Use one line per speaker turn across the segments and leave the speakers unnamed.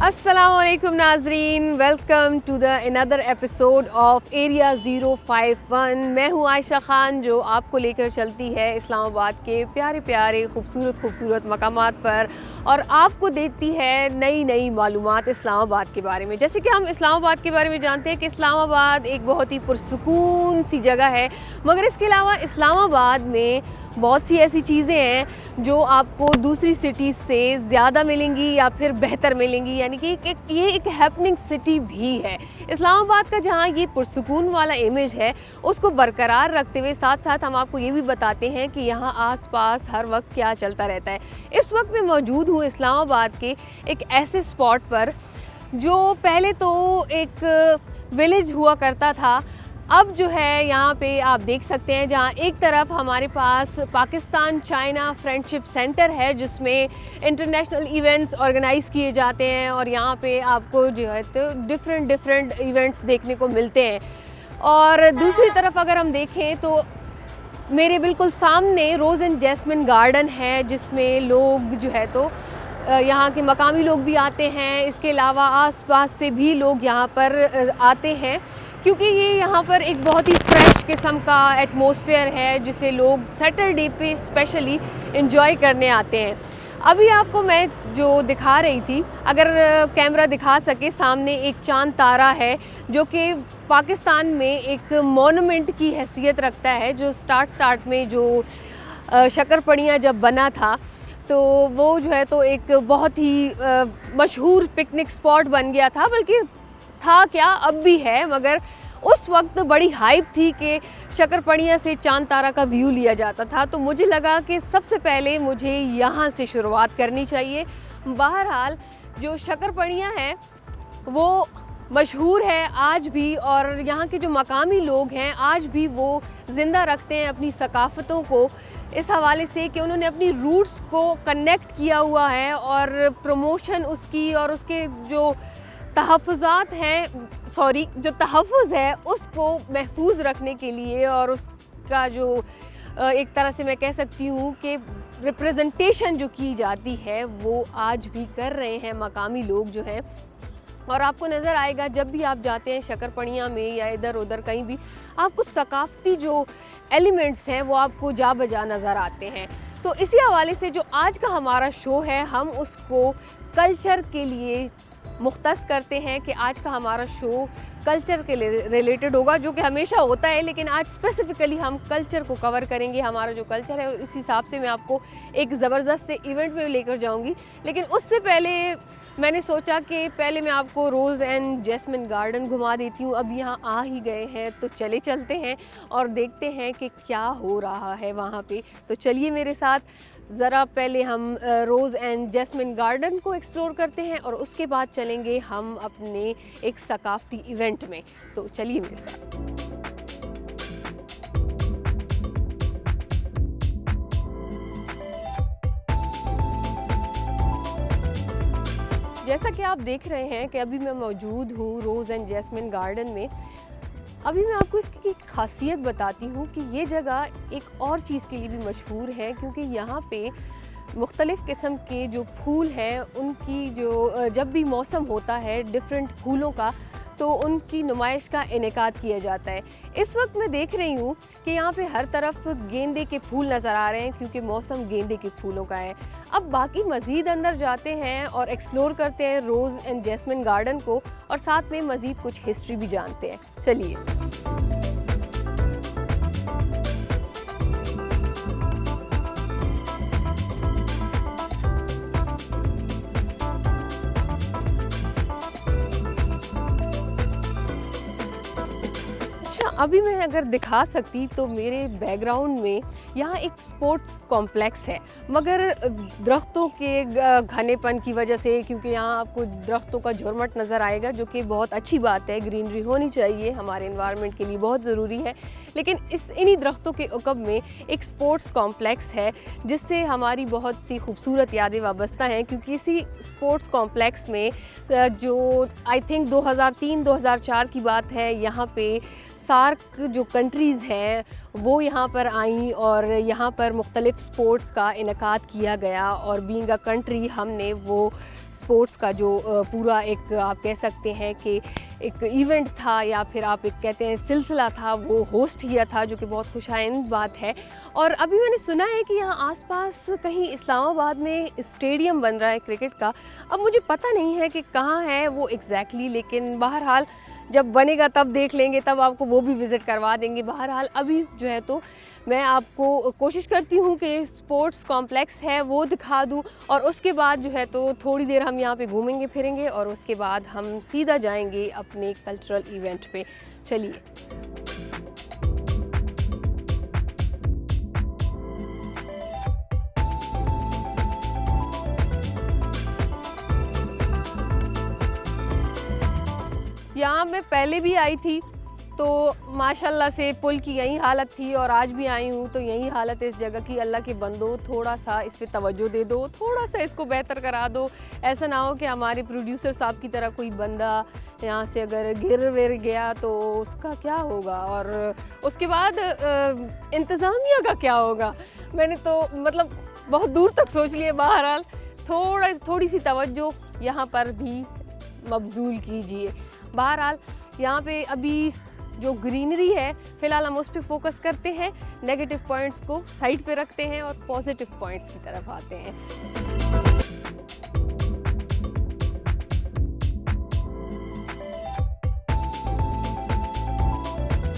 अस्सलामुअलैकुम नाजरीन, welcome to the another episode of area 051। मैं हूँ आयशा ख़ान जो आपको लेकर चलती है इस्लामाबाद के प्यारे प्यारे खूबसूरत मकामात पर और आपको देती है नई नई मालूमात इस्लामाबाद के बारे में। जैसे कि हम इस्लामाबाद के बारे में जानते हैं कि इस्लामाबाद एक बहुत ही पुरसुकून सी जगह है, मगर इसके अलावा इस्लामाबाद में बहुत सी ऐसी चीज़ें हैं जो आपको दूसरी सिटीज़ से ज़्यादा मिलेंगी या फिर बेहतर मिलेंगी, यानी कि ये एक हैपनिंग सिटी भी है। इस्लामाबाद का जहाँ ये पुरसुकून वाला इमेज है उसको बरकरार रखते हुए साथ साथ हम आपको ये भी बताते हैं कि यहाँ आसपास हर वक्त क्या चलता रहता है। इस वक्त मैं मौजूद हूँ इस्लामाबाद के एक ऐसे स्पॉट पर जो पहले तो एक विलेज हुआ करता था, अब जो है यहाँ पे आप देख सकते हैं जहाँ एक तरफ हमारे पास पाकिस्तान चाइना फ्रेंडशिप सेंटर है जिसमें इंटरनेशनल इवेंट्स ऑर्गेनाइज़ किए जाते हैं और यहाँ पे आपको जो है तो डिफरेंट इवेंट्स देखने को मिलते हैं। और दूसरी तरफ अगर हम देखें तो मेरे बिल्कुल सामने रोज़ एंड जैस्मिन गार्डन है जिसमें लोग जो है तो यहाँ के मकामी लोग भी आते हैं, इसके अलावा आसपास से भी लोग यहाँ पर आते हैं क्योंकि ये यहाँ पर एक बहुत ही फ्रेश किस्म का एटमॉस्फेयर है जिसे लोग सैटरडे पे स्पेशली एंजॉय करने आते हैं। अभी आपको मैं जो दिखा रही थी, अगर कैमरा दिखा सके, सामने एक चांद तारा है जो कि पाकिस्तान में एक मोनूमेंट की हैसियत रखता है। जो स्टार्ट में जो शक्करपड़ियाँ जब बना था तो वो जो है तो एक बहुत ही मशहूर पिकनिक स्पॉट बन गया था, बल्कि था क्या अब भी है, मगर उस वक्त बड़ी हाइप थी कि शक्करपड़ियाँ से चांद तारा का व्यू लिया जाता था। तो मुझे लगा कि सबसे पहले मुझे यहाँ से शुरुआत करनी चाहिए। बहरहाल जो शक्करपड़ियाँ हैं वो मशहूर है आज भी और यहाँ के जो मकामी लोग हैं आज भी वो ज़िंदा रखते हैं अपनी सकाफ़तों को, इस हवाले से कि उन्होंने अपनी रूट्स को कनेक्ट किया हुआ है और प्रमोशन उसकी और उसके जो जो तहफ़्फ़ुज़ है उसको महफूज रखने के लिए और उसका जो एक तरह से मैं कह सकती हूँ कि रिप्रेजेंटेशन जो की जाती है वो आज भी कर रहे हैं मकामी लोग जो हैं। और आपको नज़र आएगा जब भी आप जाते हैं शक्करपड़ियाँ में या इधर उधर कहीं भी, आपको सकाफ़ती जो एलिमेंट्स हैं वो आपको जा बजा नज़र आते हैं। तो इसी हवाले से जो आज का हमारा शो है हम उसको कल्चर के लिए मुख्तस करते हैं कि आज का हमारा शो कल्चर के रिलेटेड होगा, जो कि हमेशा होता है, लेकिन आज स्पेसिफ़िकली हम कल्चर को कवर करेंगे, हमारा जो कल्चर है। और इस हिसाब से मैं आपको एक ज़बरदस्त से इवेंट में लेकर जाऊंगी। लेकिन उससे पहले मैंने सोचा कि पहले मैं आपको रोज़ एंड जैस्मिन गार्डन घुमा देती हूँ। अब यहाँ आ ही गए हैं तो चलते हैं और देखते हैं कि क्या हो रहा है वहाँ पे। तो चलिए मेरे साथ, ज़रा पहले हम रोज़ एंड जैस्मिन गार्डन को एक्सप्लोर करते हैं और उसके बाद चलेंगे हम अपने एक सकाफ़ती इवेंट में। तो चलिए मेरे साथ। जैसा कि आप देख रहे हैं कि अभी मैं मौजूद हूँ रोज़ एंड जैस्मिन गार्डन में। अभी मैं आपको इसकी एक ख़ासियत बताती हूँ कि ये जगह एक और चीज़ के लिए भी मशहूर है, क्योंकि यहाँ पे मुख्तलिफ़ किस्म के जो फूल हैं उनकी जो जब भी मौसम होता है डिफरेंट फूलों का तो उनकी नुमाइश का इनेकाद किया जाता है। इस वक्त मैं देख रही हूँ कि यहाँ पे हर तरफ गेंदे के फूल नज़र आ रहे हैं क्योंकि मौसम गेंदे के फूलों का है। अब बाकी मज़ीद अंदर जाते हैं और एक्सप्लोर करते हैं रोज़ एंड जैस्मिन गार्डन को और साथ में मज़ीद कुछ हिस्ट्री भी जानते हैं। चलिए। अभी मैं अगर दिखा सकती तो मेरे बैकग्राउंड में यहाँ एक स्पोर्ट्स कॉम्प्लेक्स है, मगर दरख्तों के घनेपन की वजह से, क्योंकि यहाँ आपको दरख्तों का झुरमट नज़र आएगा जो कि बहुत अच्छी बात है, ग्रीनरी होनी चाहिए, हमारे एनवायरनमेंट के लिए बहुत ज़रूरी है, लेकिन इन्हीं दरख्तों के उकब में एक स्पोर्ट्स कॉम्प्लेक्स है जिससे हमारी बहुत सी खूबसूरत यादें वाबस्ता हैं। क्योंकि इसी स्पोर्ट्स कॉम्प्लेक्स में जो आई थिंक 2003-2004 की बात है, यहाँ पे सार्क जो कंट्रीज़ हैं वो यहाँ पर आईं और यहाँ पर मुख्तलिफ़ स्पोर्ट्स का इनकाद किया गया और बीइंग अ कंट्री हमने वो स्पोर्ट्स का जो पूरा एक आप कह सकते हैं कि एक इवेंट था या फिर आप एक कहते हैं सिलसिला था, वो होस्ट किया था, जो कि बहुत खुशाइंद बात है। और अभी मैंने सुना है कि यहाँ आसपास कहीं इस्लामाबाद में स्टेडियम बन रहा है क्रिकेट का। अब मुझे पता नहीं है कि कहाँ है वो एग्जैक्टली, लेकिन बहरहाल जब बनेगा तब देख लेंगे, तब आपको वो भी विज़िट करवा देंगे। बहरहाल अभी जो है तो मैं आपको कोशिश करती हूँ कि स्पोर्ट्स कॉम्प्लेक्स है वो दिखा दूँ, और उसके बाद जो है तो थोड़ी देर हम यहाँ पे घूमेंगे फिरेंगे और उसके बाद हम सीधा जाएंगे अपने कल्चरल इवेंट पे। चलिए। यहाँ मैं पहले भी आई थी तो माशाल्लाह से पुल की यही हालत थी, और आज भी आई हूँ तो यही हालत है इस जगह की। अल्लाह के बंदो, थोड़ा सा इस पे तवज्जो दे दो, थोड़ा सा इसको बेहतर करा दो। ऐसा ना हो कि हमारे प्रोड्यूसर साहब की तरह कोई बंदा यहाँ से अगर गिर विर गया तो उसका क्या होगा, और उसके बाद इंतज़ामिया का क्या होगा। मैंने तो मतलब बहुत दूर तक सोच लिए। बहरहाल थोड़ी सी तवज्जो यहाँ पर भी मबजूल कीजिए। बहरहाल यहाँ पे अभी जो ग्रीनरी है फ़िलहाल हम उस पर फोकस करते हैं, नेगेटिव पॉइंट्स को साइड पे रखते हैं और पॉजिटिव पॉइंट्स की तरफ आते हैं।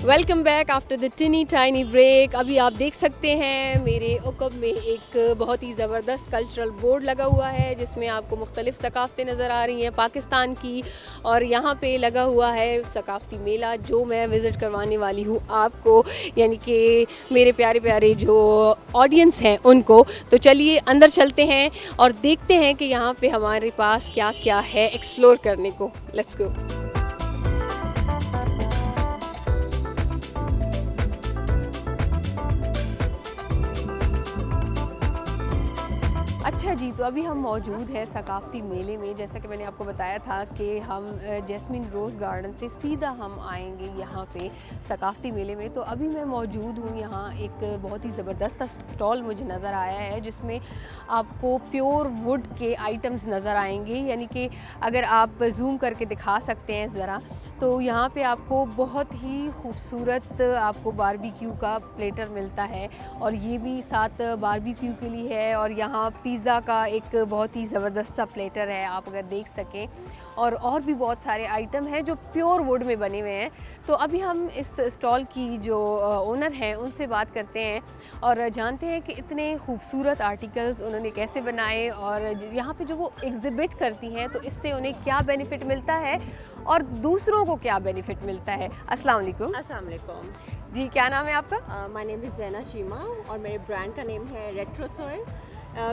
Welcome back after the teeny tiny break. अभी आप देख सकते हैं मेरे उकब में एक बहुत ही ज़बरदस्त कल्चरल बोर्ड लगा हुआ है, जिसमें आपको मुख्तलिफ़ सकाफ़तें नज़र आ रही हैं पाकिस्तान की, और यहाँ पे लगा हुआ है सकाफ़ती मेला जो मैं विज़िट करवाने वाली हूँ आपको, यानी कि मेरे प्यारे प्यारे जो ऑडियंस हैं उनको। तो चलिए अंदर चलते हैं और देखते हैं कि यहाँ पे हमारे पास क्या क्या है एक्सप्लोर करने को। Let's go. अच्छा जी, तो अभी हम मौजूद हैं सकाफ़ती मेले में। जैसा कि मैंने आपको बताया था कि हम जैस्मिन रोज़ गार्डन से सीधा हम आएंगे यहाँ पे सकाफ़ती मेले में। तो अभी मैं मौजूद हूँ यहाँ, एक बहुत ही ज़बरदस्त स्टॉल मुझे नज़र आया है जिसमें आपको प्योर वुड के आइटम्स नज़र आएंगे। यानी कि अगर आप जूम करके दिखा सकते हैं ज़रा, तो यहाँ पे आपको बहुत ही खूबसूरत आपको बारबेक्यू का प्लेटर मिलता है, और ये भी साथ बारबेक्यू के लिए है। और यहाँ पिज़्ज़ा का एक बहुत ही ज़बरदस्त सा प्लेटर है, आप अगर देख सकें, और भी बहुत सारे आइटम हैं जो प्योर वुड में बने हुए हैं। तो अभी हम इस स्टॉल की जो ओनर हैं उनसे बात करते हैं और जानते हैं कि इतने खूबसूरत आर्टिकल्स उन्होंने कैसे बनाए, और यहाँ पे जो वो एग्ज़िबिट करती हैं तो इससे उन्हें क्या बेनिफिट मिलता है और दूसरों को क्या बेनिफिट मिलता है। अस्सलाम वालेकुम।
अस्सलाम वालेकुम
जी, क्या नाम है आपका?
माय नेम इज़ ज़ैना शीमा और मेरे ब्रांड का नेम है retro soil.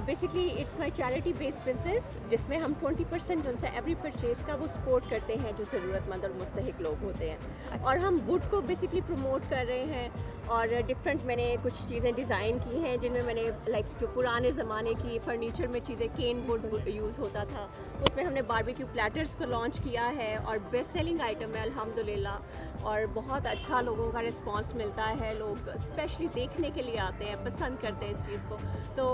Basically it's my charity based business, जिसमें हम 20% उनसे एवरी परचेज का वो सपोर्ट करते हैं जो ज़रूरतमंद और मुस्तहिक लोग होते हैं।
अच्छा।
और हम वुड को बेसिकली प्रमोट कर रहे हैं, और डिफरेंट मैंने कुछ चीज़ें डिज़ाइन की हैं जिनमें मैंने लाइक जो पुराने ज़माने की फर्नीचर में चीज़ें केन वुड यूज़ होता था, उसमें हमने बारबेक्यू प्लेटर्स को लॉन्च किया है और बेस्ट सेलिंग आइटम है अल्हम्दुलिल्लाह, और बहुत अच्छा लोगों का रिस्पांस मिलता है। लोग स्पेशली देखने के लिए आते हैं, पसंद करते हैं इस चीज़ को, तो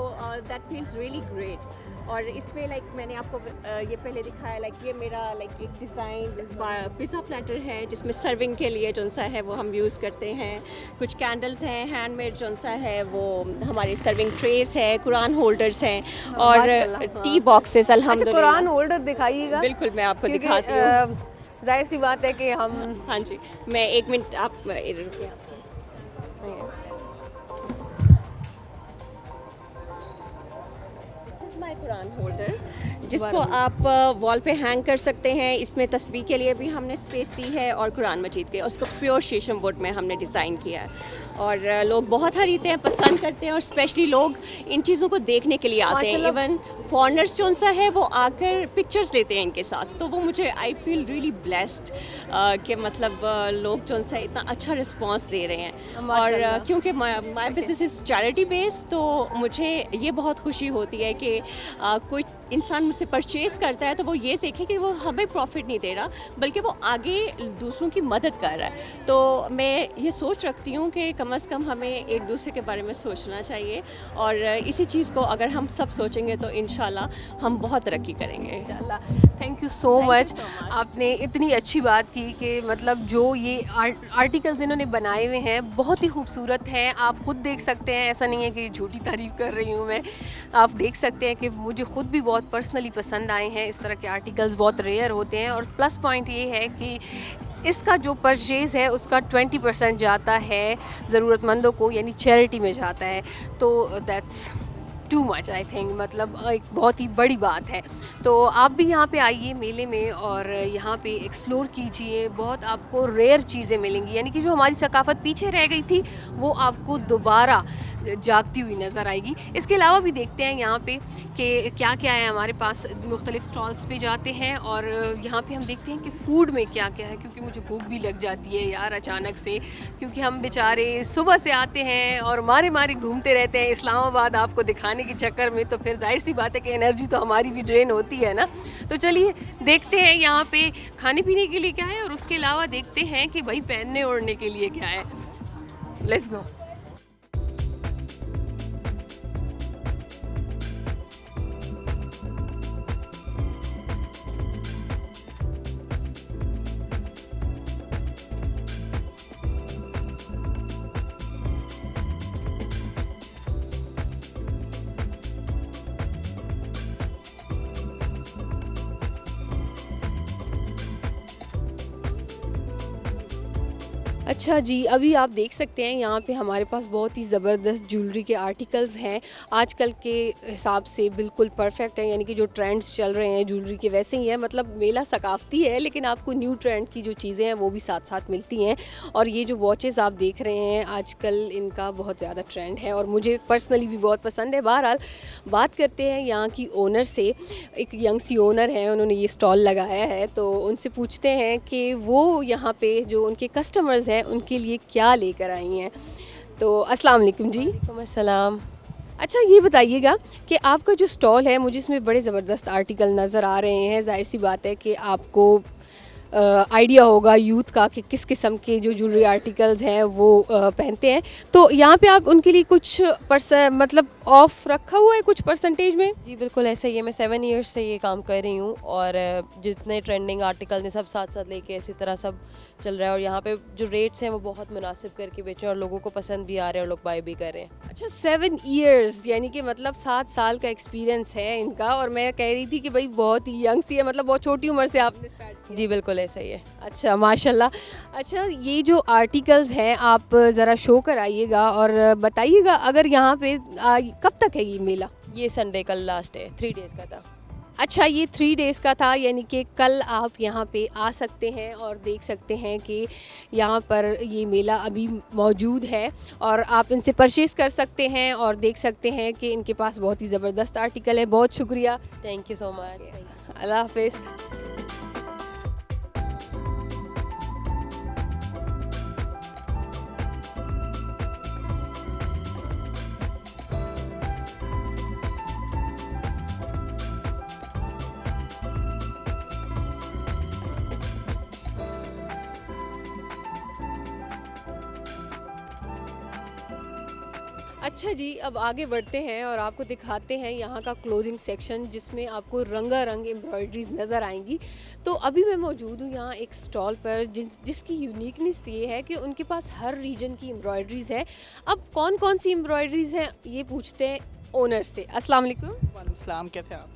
दैट फील्स रियली ग्रेट। और इसमें लाइक मैंने आपको ये पहले दिखाया, लाइक ये मेरा लाइक एक डिज़ाइन पिज़्ज़ा प्लेटर है जिसमें सर्विंग के लिए जो सा है वो हम यूज़ करते हैं। कुछ कैंडल्स हैं हैंडमेड, जो सा है वो हमारे सर्विंग ट्रेस है, कुरान होल्डर्स हैं और टी बॉक्सेस अल्हम्दुलिल्लाह।
कुरान होल्डर दिखाइएगा।
बिल्कुल, मैं आपको दिखाती हूँ।
जाहिर सी बात है कि हम
हाँ जी, मैं एक मिनट आप माय कुरान होल्डर, जिसको आप वॉल पे हैंग कर सकते हैं। इसमें तस्बीह के लिए भी हमने स्पेस दी है और कुरान मजीद के, उसको प्योर शीशम वुड में हमने डिज़ाइन किया है, और लोग बहुत खरीदते हैं, पसंद करते हैं, और स्पेशली लोग इन चीज़ों को देखने के लिए आते हैं। इवन फॉरनर्स जो सा है वो आकर पिक्चर्स लेते हैं इनके साथ, तो वो मुझे आई फील रियली ब्लेस्ड कि मतलब लोग जो सा इतना अच्छा रिस्पांस दे रहे हैं। और क्योंकि my business is charity based, तो मुझे ये बहुत खुशी होती है कि कोई इंसान मुझसे परचेज़ करता है तो वो ये देखे कि वो हमें प्रॉफिट नहीं दे रहा, बल्कि वो आगे दूसरों की मदद कर रहा है। तो मैं ये सोच रखती हूँ कि कम से कम हमें एक दूसरे के बारे में सोचना चाहिए, और इसी चीज़ को अगर हम सब सोचेंगे तो इंशाल्लाह हम बहुत तरक्की करेंगे।
Thank you so much. आपने इतनी अच्छी बात की कि मतलब जो ये आर्टिकल्स इन्होंने बनाए हुए हैं बहुत ही खूबसूरत हैं। आप ख़ुद देख सकते हैं, ऐसा नहीं है कि झूठी तारीफ़ कर रही हूँ मैं। आप देख सकते हैं कि मुझे ख़ुद भी बहुत पर्सनली पसंद आए हैं। इस तरह के आर्टिकल्स बहुत रेयर होते हैं, और प्लस पॉइंट ये है कि इसका जो परचेज़ है उसका 20% जाता है ज़रूरतमंदों को, यानी चैरिटी में जाता है। तो that's too much I think, मतलब एक बहुत ही बड़ी बात है। तो आप भी यहाँ पे आइए मेले में और यहाँ पे एक्सप्लोर कीजिए। बहुत आपको रेयर चीज़ें मिलेंगी, यानी कि जो हमारी सकाफ़त पीछे रह गई थी वो आपको दोबारा जागती हुई नज़र आएगी। इसके अलावा भी देखते हैं यहाँ पे कि क्या क्या है हमारे पास। मुख्तलिफ़ स्टॉल्स पे जाते हैं और यहाँ पे हम देखते हैं कि फ़ूड में क्या क्या है, क्योंकि मुझे भूख भी लग जाती है यार अचानक से, क्योंकि हम बेचारे सुबह से आते हैं और मारे मारे घूमते रहते हैं इस्लामाबाद आपको दिखाने के चक्कर में। तो फिर जाहिर सी बात है कि एनर्जी तो हमारी भी ड्रेन होती है ना। तो चलिए देखते हैं यहाँ पे खाने पीने के लिए क्या है, और उसके अलावा देखते हैं कि भाई पहनने ओढ़ने के लिए क्या है। Let's go. अच्छा जी, अभी आप देख सकते हैं यहाँ पे हमारे पास बहुत ही ज़बरदस्त ज्वेलरी के आर्टिकल्स हैं। आजकल के हिसाब से बिल्कुल परफेक्ट है, यानी कि जो ट्रेंड्स चल रहे हैं ज्वेलरी के वैसे ही हैं। मतलब मेला सकाफ़ती है, लेकिन आपको न्यू ट्रेंड की जो चीज़ें हैं वो भी साथ साथ मिलती हैं। और ये जो वॉचेस आप देख रहे हैं आजकल, इनका बहुत ज़्यादा ट्रेंड है और मुझे पर्सनली भी बहुत पसंद है। बहरहाल बात करते हैं यहाँ की ओनर से। एक यंग सी ओनर है, उन्होंने ये स्टॉल लगाया है, तो उनसे पूछते हैं कि वो यहाँ पे जो उनके कस्टमर्स हैं उनके लिए क्या लेकर आई हैं। तो अस्सलाम वालेकुम जी।
वालेकुम अस्सलाम।
अच्छा ये बताइएगा कि आपका जो स्टॉल है, मुझे इसमें बड़े ज़बरदस्त आर्टिकल नज़र आ रहे हैं। जाहिर सी बात है कि आपको आइडिया होगा यूथ का कि किस किस्म के जो ज्वेलरी आर्टिकल्स हैं वो पहनते हैं। तो यहाँ पे आप उनके लिए कुछ मतलब ऑफ रखा हुआ है कुछ परसेंटेज में?
जी बिल्कुल ऐसा ही है। मैं 7 ईयर्स से ये काम कर रही हूँ और जितने ट्रेंडिंग आर्टिकल ने सब साथ साथ लेके इसी तरह सब चल रहा है। और यहाँ पे जो रेट्स हैं वो बहुत मुनासिब करके बेचें और लोगों को पसंद भी आ रहे हैं और लोग बाय भी कर रहे हैं।
अच्छा 7 ईयर्स, यानी कि मतलब 7 साल का एक्सपीरियंस है इनका। और मैं कह रही थी कि भाई बहुत ही यंग सी है, मतलब बहुत छोटी उम्र से आपने स्टार्ट किया।
जी बिल्कुल ऐसा ही है।
अच्छा माशाल्लाह। अच्छा ये जो आर्टिकल्स हैं आप ज़रा शो कराइएगा और बताइएगा अगर यहाँ पे कब तक है ये मेला?
ये संडे कल लास्ट है, 3 डेज़ का था।
अच्छा ये 3 डेज़ का था, यानी कि कल आप यहाँ पे आ सकते हैं और देख सकते हैं कि यहाँ पर ये मेला अभी मौजूद है और आप इनसे परचेज़ कर सकते हैं और देख सकते हैं कि इनके पास बहुत ही ज़बरदस्त आर्टिकल है। बहुत शुक्रिया,
थैंक यू सो मच।
अल्लाह हाफिज़। अच्छा जी, अब आगे बढ़ते हैं और आपको दिखाते हैं यहाँ का क्लोथिंग सेक्शन, जिसमें आपको रंगारंग एम्ब्रॉयडरीज नज़र आएंगी। तो अभी मैं मौजूद हूँ यहाँ एक स्टॉल पर जिसकी यूनिकनेस ये है कि उनके पास हर रीजन की एम्ब्रॉयडरीज़ है। अब कौन कौन सी एम्ब्रॉयडरीज़ हैं ये पूछते हैं ओनर से। अस्सलाम वालेकुम।
वालेकुम सलाम, कैसे हैं आप?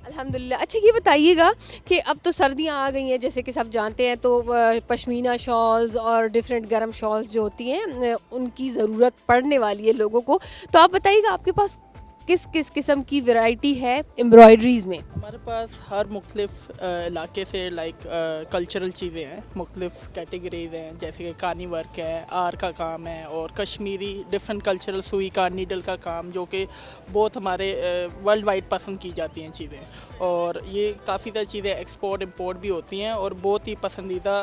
अल्हम्दुलिल्लाह। अच्छा ये बताइएगा कि अब तो सर्दियाँ आ गई हैं जैसे कि सब जानते हैं, तो पश्मीना शॉल्स और डिफरेंट गर्म शॉल्स जो होती हैं उनकी ज़रूरत पड़ने वाली है लोगों को। तो आप बताइएगा आपके पास किस किस किस्म की वैरायटी है एम्ब्रॉयडरीज़ में?
हमारे पास हर मुख्तलिफ इलाके से कल्चरल चीज़ें हैं, मुख्तलिफ कैटेगरीज हैं, जैसे कि कानी वर्क है, आर का काम है और कश्मीरी डिफरेंट कल्चरल सुई का नीडल का काम, जो कि बहुत हमारे वर्ल्ड वाइड पसंद की जाती हैं चीज़ें। और ये काफ़ी सारी चीज़ें एक्सपोर्ट इंपोर्ट भी होती हैं और बहुत ही पसंदीदा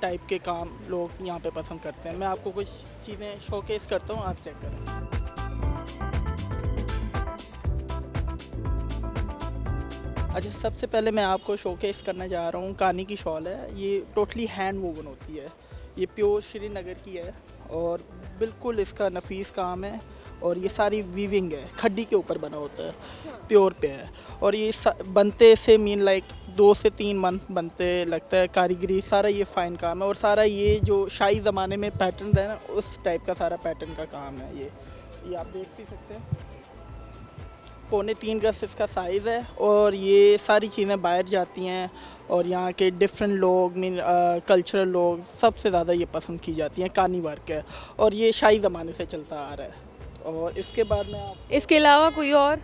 टाइप के काम लोग यहाँ पे पसंद करते हैं। मैं आपको कुछ चीज़ें शोकेस करता हूँ, आप चेक करें। अच्छा, सबसे पहले मैं आपको शोकेस करना जा रहा हूँ कानी की शॉल है। ये टोटली हैंड वूवन होती है, ये प्योर श्रीनगर की है और बिल्कुल इसका नफीस काम है। और ये सारी वीविंग है, खड्डी के ऊपर बना होता है, प्योर पे है। और ये बनते से मीन लाइक 2 से 3 मंथ बनते लगता है। कारीगरी सारा ये फ़ाइन काम है। और सारा ये जो शाही ज़माने में पैटर्न है ना, उस टाइप का सारा पैटर्न का काम है। ये आप देख भी सकते हैं, 3.25 गज इसका साइज़ है। और ये सारी चीज़ें बाहर जाती हैं और यहाँ के डिफरेंट लोग मीन कल्चरल लोग सबसे ज़्यादा ये पसंद की जाती हैं। कानी वर्क है और ये शाही ज़माने से चलता आ रहा है। और इसके बाद में आप
इसके अलावा कोई और?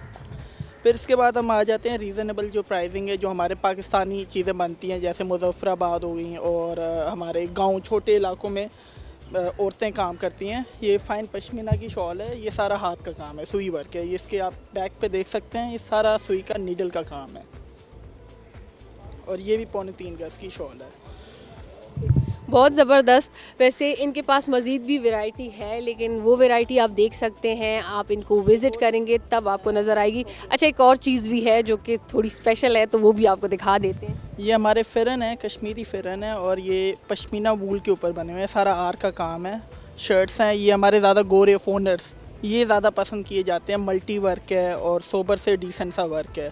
फिर इसके बाद हम आ जाते हैं रीज़नेबल जो प्राइसिंग है, जो हमारे पाकिस्तानी चीज़ें बनती हैं, जैसे मुज़फ़्फ़राबाद हो गई और हमारे गांव छोटे इलाकों में औरतें काम करती हैं। ये फ़ाइन पश्मीना की शॉल है, ये सारा हाथ का काम है, सुई वर्क है। ये इसके आप बैक पे देख सकते हैं, ये सारा सुई का नीडल का काम है। और ये भी 3.25 गज की शॉल है।
बहुत ज़बरदस्त। वैसे इनके पास मज़ीद भी वैरायटी है, लेकिन वो वैरायटी आप देख सकते हैं, आप इनको विज़िट करेंगे तब आपको नज़र आएगी। अच्छा, एक और चीज़ भी है जो कि थोड़ी स्पेशल है, तो वो भी आपको दिखा देते हैं।
ये हमारे फ़िरन है, कश्मीरी फ़िरन है और ये पश्मीना वूल के ऊपर बने हुए हैं, सारा आर का काम है। शर्ट्स हैं, ये हमारे ज़्यादा गोरे फोनर्स ये ज़्यादा पसंद किए जाते हैं। मल्टी वर्क है और सोबर से डिसेंट सा वर्क है,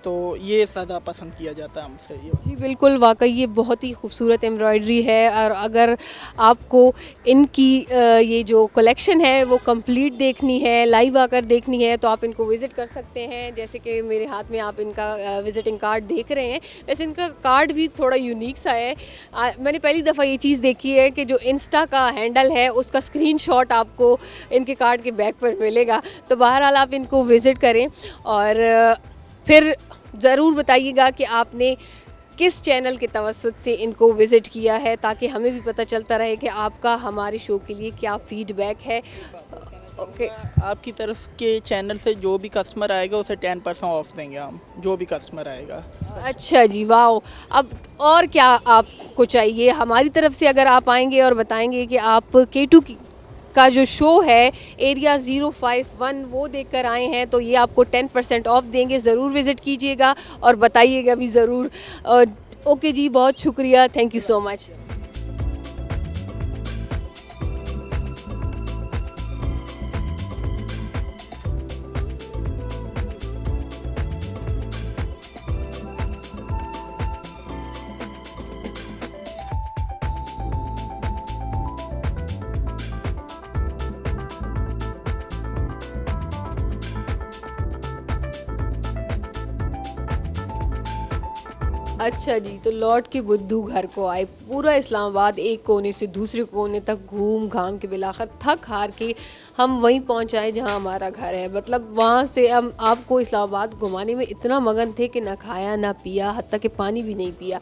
तो ये ज़्यादा पसंद किया जाता है हमसे। ये
जी बिल्कुल, वाकई ये बहुत ही खूबसूरत एम्ब्रॉयडरी है। और अगर आपको इनकी ये जो कलेक्शन है वो कंप्लीट देखनी है, लाइव आकर देखनी है, तो आप इनको विज़िट कर सकते हैं। जैसे कि मेरे हाथ में आप इनका विज़िटिंग कार्ड देख रहे हैं। वैसे इनका कार्ड भी थोड़ा यूनिक सा है। मैंने पहली दफ़ा ये चीज़ देखी है कि जो इंस्टा का हैंडल है उसका स्क्रीनशॉट आपको इनके कार्ड के बैक पर मिलेगा। तो बहरहाल आप इनको विज़िट करें और फिर ज़रूर बताइएगा कि आपने किस चैनल के तवस्सुत से इनको विज़िट किया है, ताकि हमें भी पता चलता रहे कि आपका हमारे शो के लिए क्या फ़ीडबैक है। ओके,
आपकी तरफ के चैनल से जो भी कस्टमर आएगा उसे 10% ऑफ देंगे हम, जो भी कस्टमर आएगा।
अच्छा जी, वाह। अब और क्या आपको चाहिए हमारी तरफ से? अगर आप आएंगे और बताएंगे कि आप K2 का जो शो है एरिया 051 वो देखकर आए हैं, तो ये आपको 10% ऑफ देंगे। ज़रूर विज़िट कीजिएगा और बताइएगा भी ज़रूर। ओके जी, बहुत शुक्रिया, थैंक यू सो मच। अच्छा जी, तो लौट के बुद्धू घर को आए। पूरा इस्लामाबाद एक कोने से दूसरे कोने तक घूम घाम के बिलाखिर थक हार के हम वहीं पहुंच आए जहां हमारा घर है। मतलब वहां से हम आपको इस्लामाबाद घुमाने में इतना मगन थे कि ना खाया ना पिया, हत्ता कि पानी भी नहीं पिया।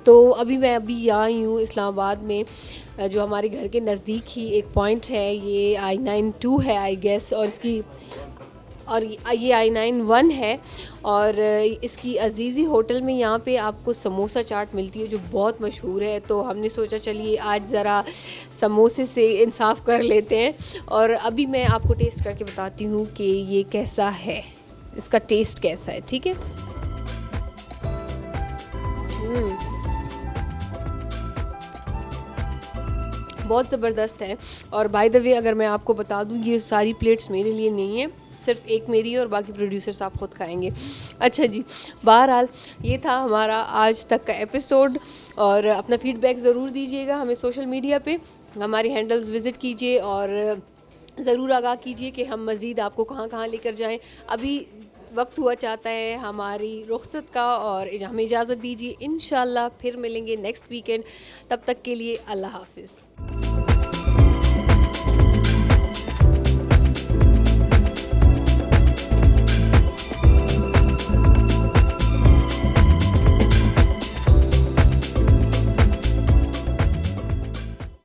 तो मैं अभी आई हूँ इस्लामाबाद में, जो हमारे घर के नज़दीक ही एक पॉइंट है, ये I92 है आई गेस, और ये I91 है। और इसकी अजीज़ी होटल में यहाँ पे आपको समोसा चाट मिलती है जो बहुत मशहूर है। तो हमने सोचा चलिए आज ज़रा समोसे से इंसाफ कर लेते हैं। और अभी मैं आपको टेस्ट करके बताती हूँ कि ये कैसा है, इसका टेस्ट कैसा है। ठीक है, बहुत ज़बरदस्त है। और बाय द वे अगर मैं आपको बता दूँ, ये सारी प्लेट्स मेरे लिए नहीं है, सिर्फ एक मेरी है और बाकी प्रोड्यूसर्स आप ख़ुद खाएंगे। अच्छा जी, बहरहाल ये था हमारा आज तक का एपिसोड। और अपना फ़ीडबैक ज़रूर दीजिएगा हमें सोशल मीडिया पे, हमारी हैंडल्स विज़िट कीजिए और ज़रूर आगाह कीजिए कि हम मज़ीद आपको कहाँ कहाँ लेकर जाएं। अभी वक्त हुआ चाहता है हमारी रुखसत का और हमें इजाज़त दीजिए। इंशाल्लाह फिर मिलेंगे नेक्स्ट वीकेंड, तब तक के लिए अल्लाह हाफ़िज़।